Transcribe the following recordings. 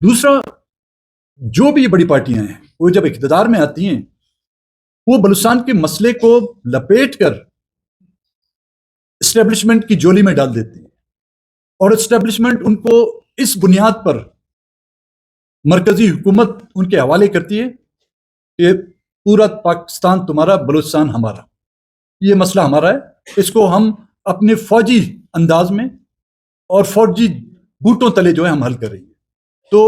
دوسرا، جو بھی بڑی پارٹیاں ہیں وہ جب اقتدار میں آتی ہیں وہ بلوچستان کے مسئلے کو لپیٹ کر اسٹیبلشمنٹ کی جولی میں ڈال دیتی ہیں، اور اسٹیبلشمنٹ ان کو اس بنیاد پر مرکزی حکومت ان کے حوالے کرتی ہے کہ پورا پاکستان تمہارا، بلوچستان ہمارا، یہ مسئلہ ہمارا ہے، اس کو ہم اپنے فوجی انداز میں اور فوجی بوٹوں تلے جو ہے ہم حل کر رہی ہیں۔ تو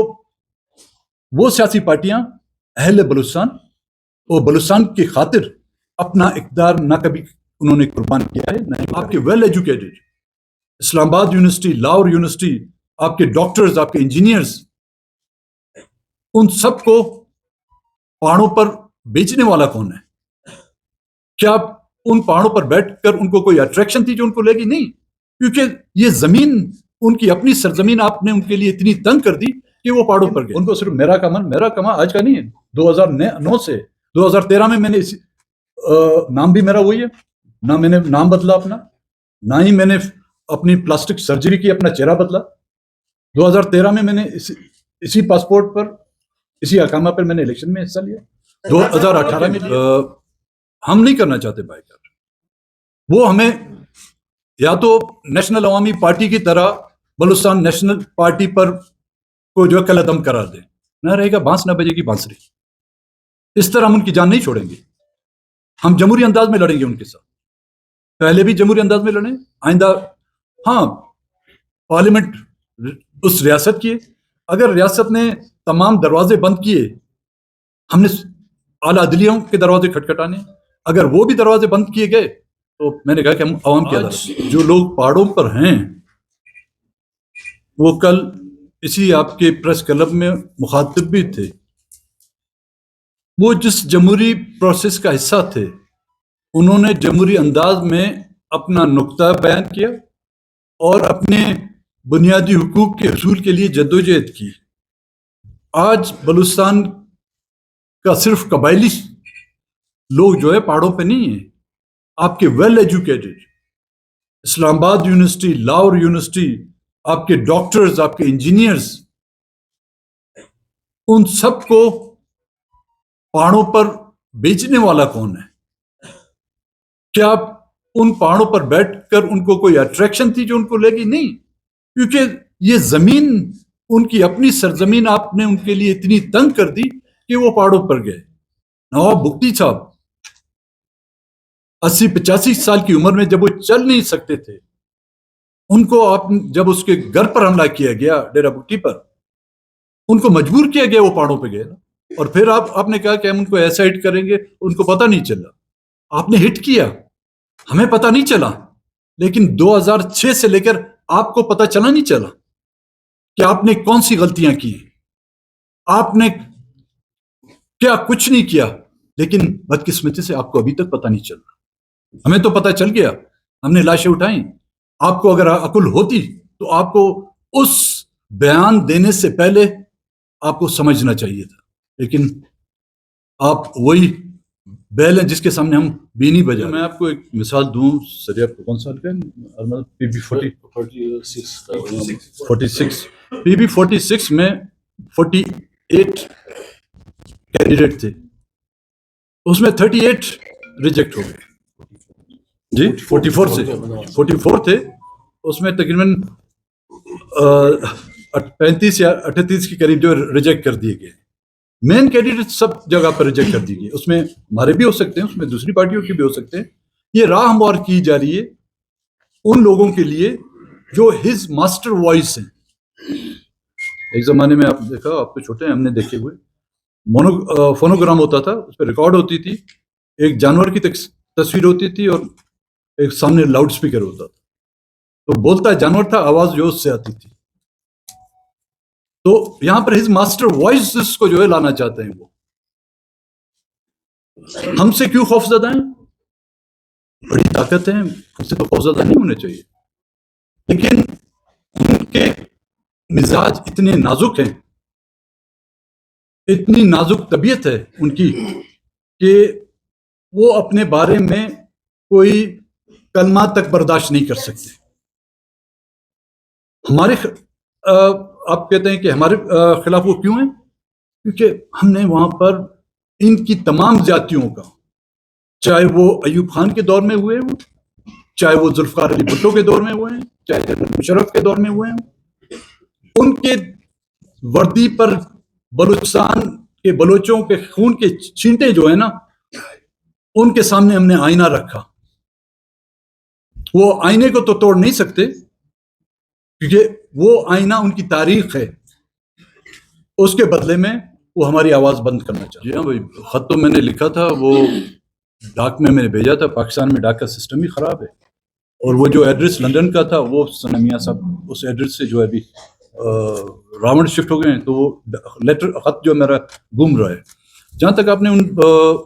وہ سیاسی پارٹیاں اہل بلوچستان اور بلوچستان کی خاطر اپنا اقتدار نہ کبھی انہوں نے قربان کیا ہے، نہ آپ کے ویل ایجوکیٹڈ اسلام آباد یونیورسٹی، لاہور یونیورسٹی، آپ کے ڈاکٹرز، آپ کے انجینئرز، ان سب کو پہاڑوں پر بیچنے والا کون ہے؟ کیا ان پہاڑوں پر بیٹھ کر ان کو کوئی اٹریکشن تھی جو ان کو لے گی؟ نہیں، کیونکہ یہ زمین ان کی اپنی سرزمین آپ نے ان کے لیے اتنی تنگ کر دی کہ وہ پہاڑوں پر گئے۔ ان کو صرف میرا کما آج کا نہیں ہے، 2009 سے 2013 میں نے نام بھی میرا وہی ہے، نہ میں نے نام بدلا اپنا، نہ ہی میں نے اپنی پلاسٹک سرجری کی اپنا چہرہ بدلا۔ 2013 میں نے اسی پاسپورٹ پر، اسی اقامہ پر میں نے الیکشن میں حصہ لیا۔ 2018 میں ہم نہیں کرنا چاہتے بائیکاٹ، وہ ہمیں یا تو نیشنل عوامی پارٹی کی طرح بلوچستان نیشنل پارٹی پر کو جو کل عدم قرار دے، نہ رہے گا بانس نہ بجے گی بانسری، اس طرح ہم ان کی جان نہیں چھوڑیں گے۔ ہم جمہوری انداز میں لڑیں گے ان کے ساتھ، پہلے بھی جمہوری انداز میں لڑیں، آئندہ ہاں پارلیمنٹ اس ریاست کی، اگر ریاست نے تمام دروازے بند کیے، ہم نے اعلیٰ عدلیوں کے دروازے کھٹکھٹانے، اگر وہ بھی دروازے بند کیے گئے تو میں نے کہا کہ ہم عوام کی عدالت۔ جو لوگ پہاڑوں پر ہیں وہ کل اسی آپ کے پریس کلب میں مخاطب بھی تھے، وہ جس جمہوری پروسیس کا حصہ تھے، انہوں نے جمہوری انداز میں اپنا نقطہ بیان کیا اور اپنے بنیادی حقوق کے حصول کے لیے جدوجہد کی۔ آج بلوچستان کا صرف قبائلی لوگ جو ہے پہاڑوں پہ نہیں ہیں، آپ کے ویل ایجوکیٹڈ اسلام آباد یونیورسٹی، لاہور یونیورسٹی، آپ کے ڈاکٹرز، آپ کے انجینئرز، ان سب کو پہاڑوں پر بیچنے والا کون ہے؟ کیا ان پہاڑوں پر بیٹھ کر ان کو کوئی اٹریکشن تھی جو ان کو لے گی؟ نہیں، کیونکہ یہ زمین ان کی اپنی سرزمین آپ نے ان کے لیے اتنی تنگ کر دی کہ وہ پہاڑوں پر گئے۔ نواب بگٹی صاحب 80-85 سال کی عمر میں جب وہ چل نہیں سکتے تھے، ان کو آپ جب اس کے گھر پر حملہ کیا گیا ڈیرہ بگٹی پر، ان کو مجبور کیا گیا، وہ پہاڑوں پہ گئے، اور پھر آپ نے کہا کہ ہم ان کو ایسا ہٹ کریں گے، ان کو پتہ نہیں چلا۔ آپ نے ہٹ کیا، ہمیں پتہ نہیں چلا، لیکن 2006 سے لے کر آپ کو پتہ چلا نہیں چلا کہ آپ نے کون سی غلطیاں کی، آپ نے کیا کچھ نہیں کیا، لیکن بدقسمتی سے آپ کو ابھی تک پتہ نہیں چل رہا۔ ہمیں تو پتہ چل گیا، ہم نے لاشیں اٹھائیں۔ آپ کو اگر عقل ہوتی تو آپ کو اس بیان دینے سے پہلے آپ کو سمجھنا چاہیے تھا، لیکن آپ وہی بیل ہیں جس کے سامنے ہم بھی نہیں بجا۔ میں آپ کو ایک مثال دوں، سر آپ کو کون سال کا ہے؟ پی بی 46 میں 48 کینڈیڈیٹ تھے، اس میں 38 ریجیکٹ ہو گئے جی، 44 تھے، اس میں تقریباً 35 یا 38 کے قریب جو ریجیکٹ کر دیے گئے۔ مین کینڈیڈیٹ سب جگہ پر ریجیکٹ کر دی گئی، اس میں ہمارے بھی ہو سکتے ہیں، اس میں دوسری پارٹیوں کے بھی ہو سکتے ہیں۔ یہ راہ ہموار کی جا رہی ہے ان لوگوں کے لیے جو ہز ماسٹر وائس ہیں۔ ایک زمانے میں آپ دیکھا، آپ تو چھوٹے ہیں، ہم نے دیکھے ہوئے فونوگرام ہوتا تھا، اس پہ ریکارڈ ہوتی تھی، ایک جانور کی تصویر ہوتی تھی اور ایک سامنے لاؤڈ سپیکر ہوتا تھا، تو بولتا جانور تھا، آواز جو اس سے آتی تھی۔ تو یہاں پر ہز ماسٹر وائس کو جو ہے لانا چاہتے ہیں، وہ ہم سے کیوں خوفزدہ ہیں؟ بڑی طاقت ہے، ہم سے تو خوفزدہ نہیں ہونے چاہیے، لیکن ان کے مزاج اتنے نازک ہیں، اتنی نازک طبیعت ہے ان کی کہ وہ اپنے بارے میں کوئی کلمات تک برداشت نہیں کر سکتے۔ آپ کہتے ہیں کہ ہمارے خلاف وہ کیوں ہیں؟ کیونکہ ہم نے وہاں پر ان کی تمام زیادتیوں کا، چاہے وہ ایوب خان کے دور میں ہوئے ہوں، چاہے وہ ذوالفقار علی بھٹو کے دور میں ہوئے ہیں، چاہے جنرل مشرف کے دور میں ہوئے ہیں، ان کے وردی پر بلوچستان کے بلوچوں کے خون کے چھینٹے جو ہیں نا، ان کے سامنے ہم نے آئینہ رکھا. وہ آئینے کو تو توڑ نہیں سکتے کیونکہ وہ آئینہ ان کی تاریخ ہے. اس کے بدلے میں وہ ہماری آواز بند کرنا چاہتے. جی ہاں بھائی، خط تو میں نے لکھا تھا، وہ ڈاک میں نے بھیجا تھا. پاکستان میں ڈاک کا سسٹم ہی خراب ہے، اور وہ جو ایڈریس لندن کا تھا وہ ثنا میاں صاحب اس ایڈریس سے جو ہے ابھی راون شفٹ ہو گئے ہیں، تو وہ خط جو میرا گم رہا ہے. جہاں تک آپ نے ان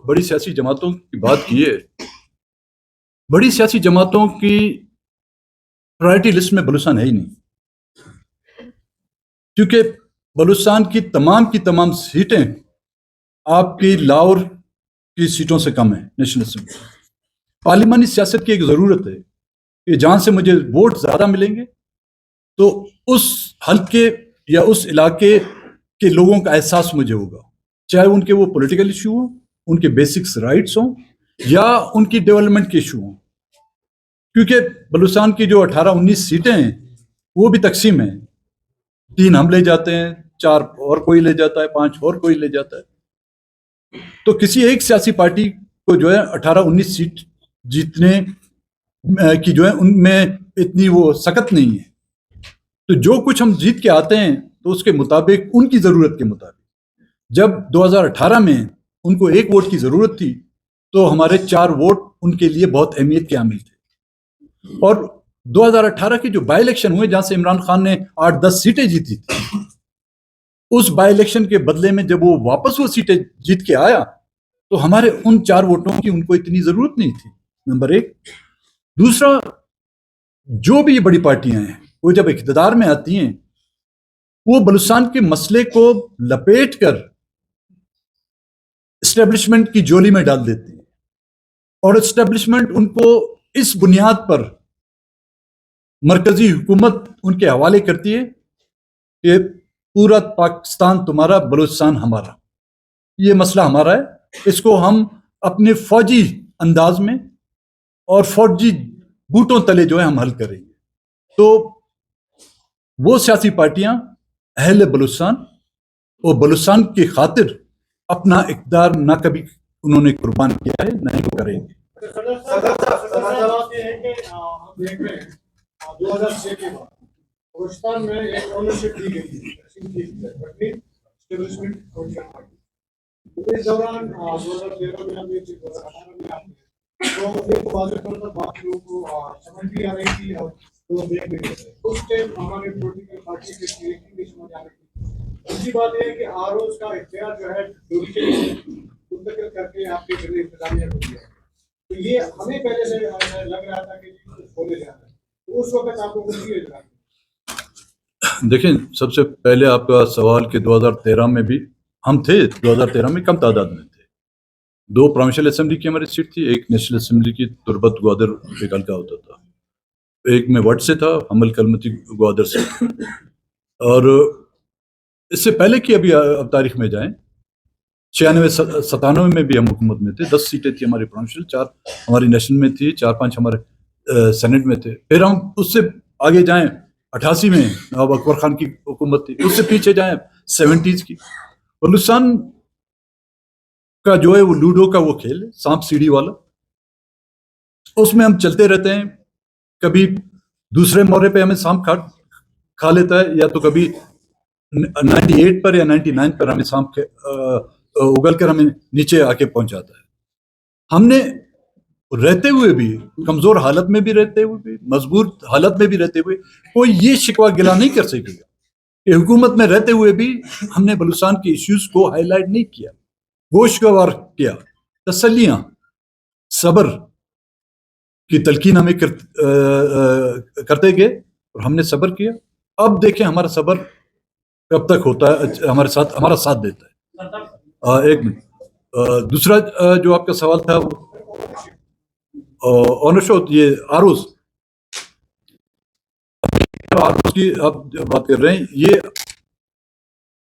بڑی سیاسی جماعتوں کی بات کی ہے، بڑی سیاسی جماعتوں کی پرائرٹی لسٹ میں بلوچستان ہے ہی نہیں، کیونکہ بلوچستان کی تمام سیٹیں آپ کی لاہور کی سیٹوں سے کم ہیں. نیشنل اسمبلی پارلیمانی سیاست کی ایک ضرورت ہے کہ جہاں سے مجھے ووٹ زیادہ ملیں گے تو اس حلقے یا اس علاقے کے لوگوں کا احساس مجھے ہوگا، چاہے ان کے وہ پولیٹیکل ایشو ہوں، ان کے بیسکس رائٹس ہوں، یا ان کی ڈیولپمنٹ کے ایشو ہوں. کیونکہ بلوچستان کی جو 18-19 سیٹیں ہیں وہ بھی تقسیم ہیں، 3 ہم لے جاتے ہیں، 4 اور کوئی لے جاتا ہے، 5 اور کوئی لے جاتا ہے. تو کسی ایک سیاسی پارٹی کو جو ہے 18-19 سیٹ جیتنے کی جو ہے ان میں اتنی وہ سکت نہیں ہے. تو جو کچھ ہم جیت کے آتے ہیں تو اس کے مطابق، ان کی ضرورت کے مطابق. جب 2018 میں ان کو 1 ووٹ کی ضرورت تھی تو ہمارے 4 ووٹ ان کے لیے بہت اہمیت کے حامل تھے. اور 2018 کے جو بائی الیکشن ہوئے جہاں سے عمران خان نے 8-10 سیٹیں جیتی تھی، اس بائی الیکشن کے بدلے میں جب وہ واپس وہ سیٹیں جیت کے آیا تو ہمارے ان 4 ووٹوں کی ان کو اتنی ضرورت نہیں تھی، نمبر 1. دوسرا، جو بھی یہ بڑی پارٹیاں ہیں وہ جب اقتدار میں آتی ہیں وہ بلوچستان کے مسئلے کو لپیٹ کر اسٹیبلشمنٹ کی جولی میں ڈال دیتی ہیں، اور اسٹیبلشمنٹ ان کو اس بنیاد پر مرکزی حکومت ان کے حوالے کرتی ہے کہ پورا پاکستان تمہارا، بلوچستان ہمارا، یہ مسئلہ ہمارا ہے، اس کو ہم اپنے فوجی انداز میں اور فوجی بوٹوں تلے جو ہے ہم حل کریں گے. تو وہ سیاسی پارٹیاں اہل بلوچستان اور بلوچستان کی خاطر اپنا اقتدار نہ کبھی انہوں نے قربان کیا ہے، نہ ہی وہ کریں گے. سوال یہ ہے کہ ہم دیکھ رہے ہیں 2006 کے بعد بلوچستان میں ایک اونرشپ دی گئی تھی اسٹیبلشمنٹ کونسل پارٹی. اس دوران 2013 میں ہم 2018 میں آتے ہیں تو ایک واضح طور پر باقی لوگوں کو سمجھ بھی آ رہی تھی اور لوگ دیکھ بھی رہے تھے. اس ٹائم ہمارے پولیٹیکل پارٹی کے کریٹنگ بھی سمجھ آ رہی تھی. دوسری بات یہ ہے کہ آروز کا اختیار جو ہے منتقل کر کے آپ کے ذریعے انتظامیہ کو دیا. تو یہ ہمیں پہلے سے لگ رہا تھا کہ کھولے جا رہا ہے، تو اس وقت آپ کو کچھ بھی اجرا. دیکھیں، سب سے پہلے آپ کا سوال کہ 2013 میں بھی ہم تھے، 2013 میں کم تعداد میں تھے. 2 پروونشل اسمبلی کی ہماری سیٹ تھی، ایک نیشنل اسمبلی کی تربت گوادر ایک حلقہ ہوتا تھا، ایک میں وٹ سے تھا، حمل کلمتی گوادر سے. اور اس سے پہلے کی ابھی اب تاریخ میں جائیں، 96-97 میں بھی ہم حکومت میں تھے. 10 سیٹیں تھیں ہماری پروونشل، 4 ہماری نیشنل میں تھی، 4-5 ہمارے سینٹ میں تھے. پھر ہم اس سے آگے جائیں، 88 میں نواب اکبر خان کی حکومت تھی. اس سے پیچھے جائیں 70s کی. بلوچستان کا جو ہے وہ لوڈو کا وہ کھیل ہے، سانپ سیڑھی والا، اس میں ہم چلتے رہتے ہیں. کبھی دوسرے مورے پہ ہمیں سانپ کھا لیتا ہے، یا تو کبھی 98 پر یا 99 پر ہمیں سانپ اگل کر ہمیں نیچے آ کے پہنچاتا ہے. ہم نے رہتے ہوئے بھی، کمزور حالت میں بھی رہتے ہوئے بھی، مضبوط حالت میں بھی رہتے ہوئے، کوئی یہ شکوہ گلا نہیں کر سکے گا کہ حکومت میں رہتے ہوئے بھی ہم نے بلوچستان کے ایشوز کو ہائی لائٹ نہیں کیا، گوشگوار کیا. تسلیاں، صبر کی تلقین ہمیں کرتے گئے اور ہم نے صبر کیا. اب دیکھیں ہمارا صبر کب تک ہوتا ہے، ہمارا ساتھ دیتا ہے. ایک منٹ. دوسرا جو آپ کا سوال تھا اونرشپ، یہ آروز کی آپ بات کر رہے ہیں، یہ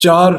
4,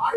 8